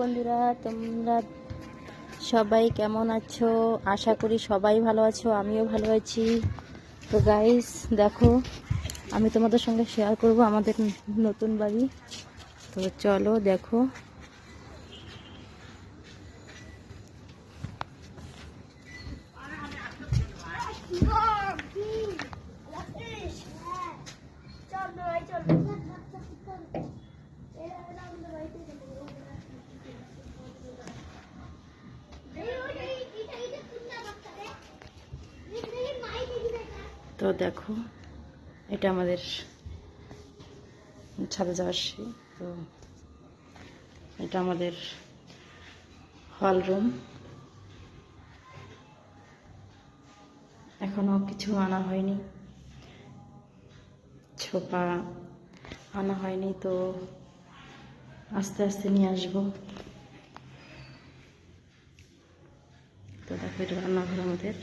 বন্ধুরা, তোমরা সবাই কেমন আছো? আশা করি সবাই ভালো আছো, আমিও ভালো আছি। তো গাইস দেখো, আমি তোমাদের সঙ্গে শেয়ার করব আমাদের নতুন বাড়ি। তো চলো দেখো। তো দেখো, এটা আমাদের ছাদে যাওয়ার সিঁড়ি। তো এটা আমাদের হল রুম। এখনো কিছু আনা হয়নি, ছোপা আনা হয়নি, তো আস্তে আস্তে নিয়ে আসবো। তো দেখো, এটা রান্নাঘর আমাদের।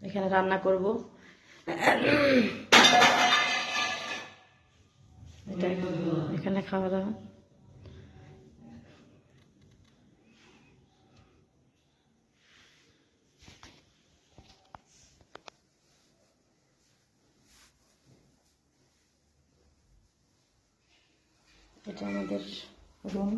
এখানে রান্না করব। এটা এখানে খাওয়া দাওয়া। এটা আমাদের রুম।